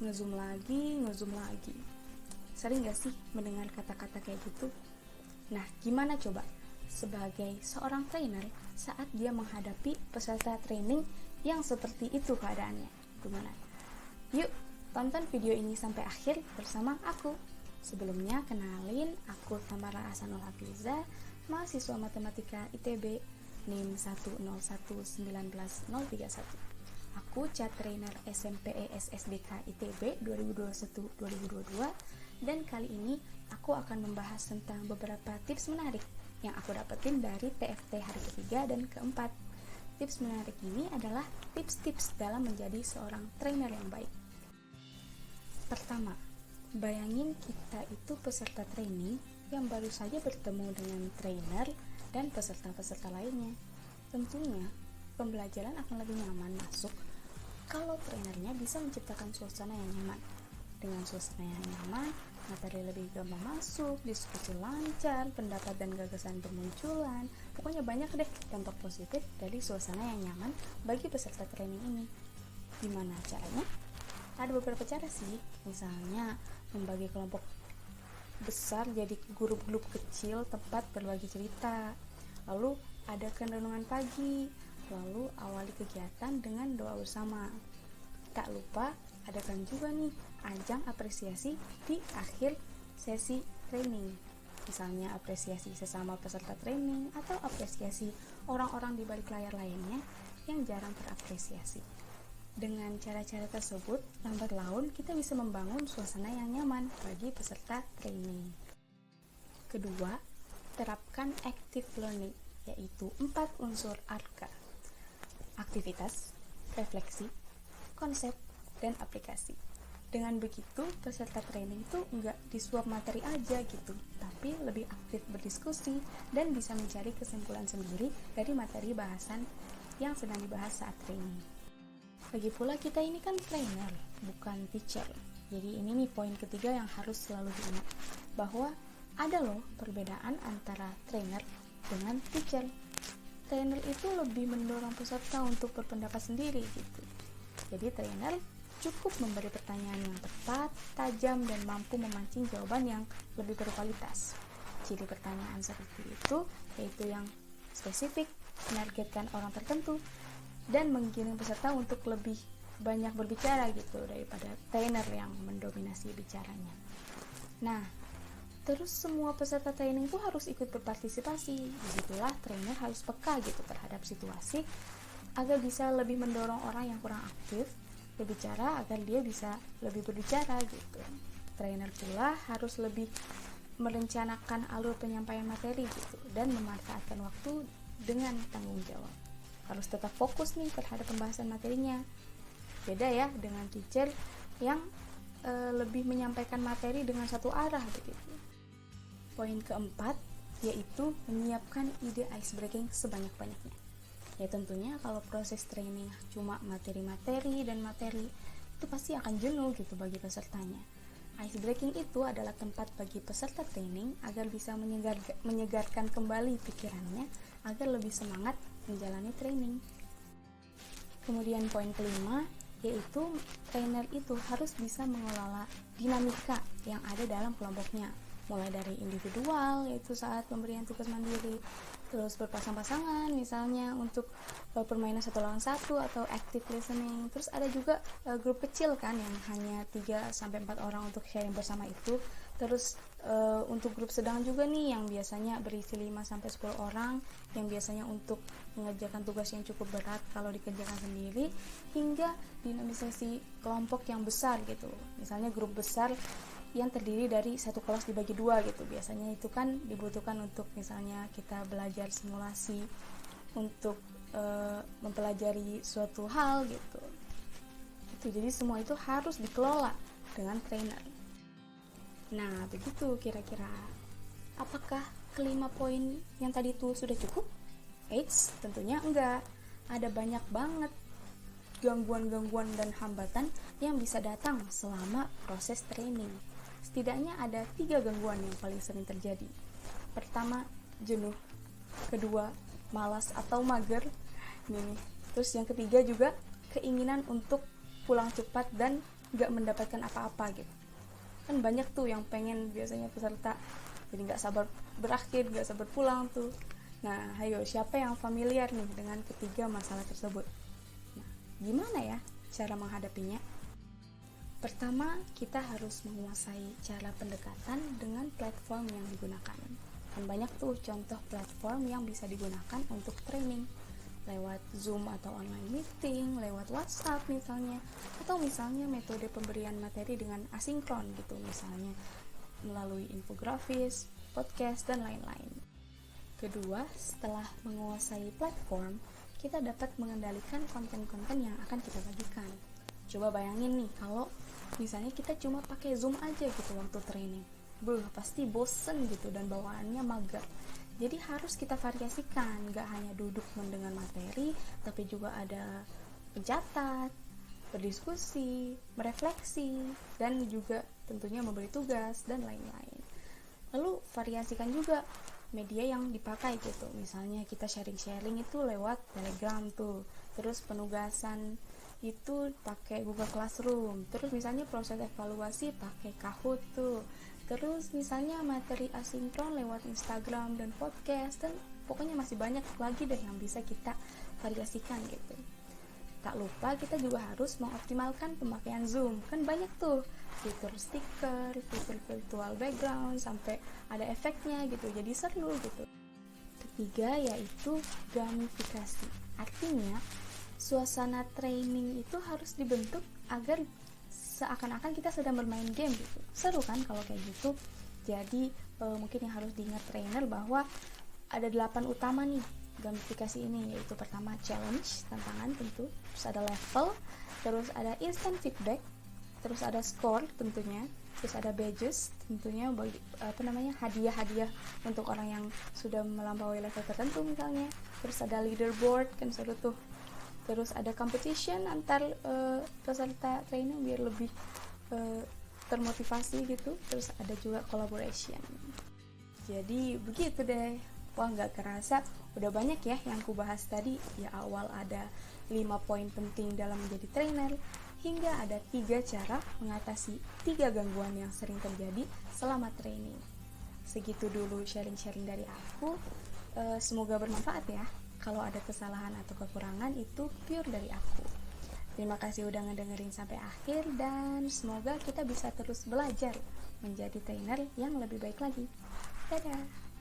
ngezoom lagi. Sering gak sih mendengar kata-kata kayak gitu? Nah, gimana coba sebagai seorang trainer saat dia menghadapi peserta training yang seperti itu keadaannya? Gimana? Yuk, tonton video ini sampai akhir bersama aku. Sebelumnya, kenalin, aku Tamara Ahsanul Hafizah, mahasiswa Matematika ITB, NIM 101191031. Aku CAT Trainer SMPE SSDK ITB 2021-2022, dan kali ini aku akan membahas tentang beberapa tips menarik yang aku dapetin dari TFT hari ketiga dan keempat. Tips menarik ini adalah tips-tips dalam menjadi seorang trainer yang baik. Pertama, bayangin kita itu peserta training yang baru saja bertemu dengan trainer dan peserta-peserta lainnya. Tentunya, pembelajaran akan lebih nyaman masuk kalau trainernya bisa menciptakan suasana yang nyaman. Dengan suasana yang nyaman, materi lebih gampang masuk, diskusi lancar, pendapat dan gagasan bermunculan. Pokoknya banyak deh dampak positif dari suasana yang nyaman bagi peserta training ini. Gimana caranya? Ada beberapa cara sih, misalnya membagi kelompok besar jadi grup-grup kecil tempat berbagi cerita. Lalu adakan renungan pagi, lalu awali kegiatan dengan doa bersama. Tak lupa adakan juga nih ajang apresiasi di akhir sesi training. Misalnya apresiasi sesama peserta training atau apresiasi orang-orang di balik layar lainnya yang jarang terapresiasi. Dengan cara-cara tersebut, lambat laun kita bisa membangun suasana yang nyaman bagi peserta training. Kedua, terapkan active learning, yaitu 4 unsur ARKA: aktivitas, refleksi, konsep, dan aplikasi. Dengan begitu, peserta training itu nggak disuap materi aja gitu, tapi lebih aktif berdiskusi dan bisa mencari kesimpulan sendiri dari materi bahasan yang sedang dibahas saat training. Lagi pula kita ini kan trainer, bukan teacher. Jadi ini nih poin ketiga yang harus selalu diingat, bahwa ada loh perbedaan antara trainer dengan teacher. Trainer itu lebih mendorong peserta untuk berpendapat sendiri gitu. Jadi trainer cukup memberi pertanyaan yang tepat, tajam, dan mampu memancing jawaban yang lebih berkualitas. Ciri pertanyaan seperti itu yaitu yang spesifik, menargetkan orang tertentu, dan menggiring peserta untuk lebih banyak berbicara gitu daripada trainer yang mendominasi bicaranya. Nah, terus semua peserta training itu harus ikut berpartisipasi. Disitulah trainer harus peka gitu terhadap situasi agar bisa lebih mendorong orang yang kurang aktif berbicara agar dia bisa lebih berbicara gitu. Trainer pula harus lebih merencanakan alur penyampaian materi gitu dan memanfaatkan waktu dengan tanggung jawab. Harus tetap fokus nih terhadap pembahasan materinya. Beda ya dengan teacher yang lebih menyampaikan materi dengan satu arah begitu. Poin keempat yaitu menyiapkan ide ice breaking sebanyak-banyaknya. Ya tentunya kalau proses training cuma materi-materi dan materi, itu pasti akan jenuh gitu bagi pesertanya. Ice breaking itu adalah tempat bagi peserta training agar bisa menyegarkan kembali pikirannya agar lebih semangat menjalani training. Kemudian poin kelima yaitu trainer itu harus bisa mengelola dinamika yang ada dalam kelompoknya, mulai dari individual yaitu saat pemberian tugas mandiri, terus berpasang-pasangan misalnya untuk permainan 1 lawan 1 atau active listening. Terus ada juga grup kecil kan yang hanya 3-4 orang untuk sharing bersama itu. Terus untuk grup sedang juga nih yang biasanya berisi 5-10 orang yang biasanya untuk mengerjakan tugas yang cukup berat kalau dikerjakan sendiri, hingga dinamisasi kelompok yang besar gitu. Misalnya grup besar yang terdiri dari satu kelas dibagi 2 gitu. Biasanya itu kan dibutuhkan untuk misalnya kita belajar simulasi untuk mempelajari suatu hal gitu. Jadi semua itu harus dikelola dengan trainer. Nah, begitu kira-kira. Apakah kelima poin yang tadi itu sudah cukup? Eits, tentunya enggak. Ada banyak banget gangguan-gangguan dan hambatan yang bisa datang selama proses training. Setidaknya ada 3 gangguan yang paling sering terjadi. Pertama, jenuh. Kedua, malas atau mager. Terus yang ketiga juga keinginan untuk pulang cepat dan nggak mendapatkan apa-apa gitu. Kan banyak tuh yang pengen biasanya peserta jadi nggak sabar berakhir, nggak sabar pulang tuh. Nah, ayo siapa yang familiar nih dengan ketiga masalah tersebut? Nah, gimana ya cara menghadapinya? Pertama, kita harus menguasai cara pendekatan dengan platform yang digunakan. Dan banyak tuh contoh platform yang bisa digunakan untuk training. Lewat Zoom atau online meeting, lewat WhatsApp misalnya, atau misalnya metode pemberian materi dengan asinkron gitu, misalnya melalui infografis, podcast, dan lain-lain. Kedua, setelah menguasai platform, kita dapat mengendalikan konten-konten yang akan kita bagikan. Coba bayangin nih, kalau misalnya kita cuma pakai Zoom aja gitu waktu training, pasti bosen gitu dan bawaannya mager. Jadi harus kita variasikan, gak hanya duduk mendengar materi, tapi juga ada mencatat, berdiskusi, merefleksi, dan juga tentunya memberi tugas, dan lain-lain. Lalu variasikan juga media yang dipakai gitu, misalnya kita sharing-sharing itu lewat Telegram tuh, terus penugasan itu pakai Google Classroom, terus misalnya proses evaluasi pakai Kahoot tuh, terus misalnya materi asinkron lewat Instagram dan podcast, dan pokoknya masih banyak lagi deh yang bisa kita variasikan gitu. Tak lupa kita juga harus mengoptimalkan pemakaian Zoom, kan banyak tuh fitur stiker, fitur virtual background, sampai ada efeknya gitu, jadi seru gitu. Ketiga yaitu gamifikasi, artinya suasana training itu harus dibentuk agar seakan-akan kita sedang bermain game gitu. Seru kan kalau kayak gitu. Jadi mungkin yang harus diingat trainer bahwa ada 8 utama nih gamifikasi ini, yaitu pertama challenge, tantangan tentu, terus ada level, terus ada instant feedback, terus ada score tentunya, terus ada badges tentunya hadiah-hadiah untuk orang yang sudah melampaui level tertentu misalnya, terus ada leaderboard kan seru tuh, terus ada competition antar peserta training biar lebih termotivasi gitu, terus ada juga collaboration. Jadi begitu deh. Wah, nggak kerasa udah banyak ya yang ku bahas tadi. Ya, awal ada 5 poin penting dalam menjadi trainer, hingga ada 3 cara mengatasi 3 gangguan yang sering terjadi selama training. Segitu dulu sharing-sharing dari aku. Semoga bermanfaat ya. Kalau ada kesalahan atau kekurangan itu pure dari aku. Terima kasih udah ngedengerin sampai akhir, dan semoga kita bisa terus belajar menjadi trainer yang lebih baik lagi. Dadah!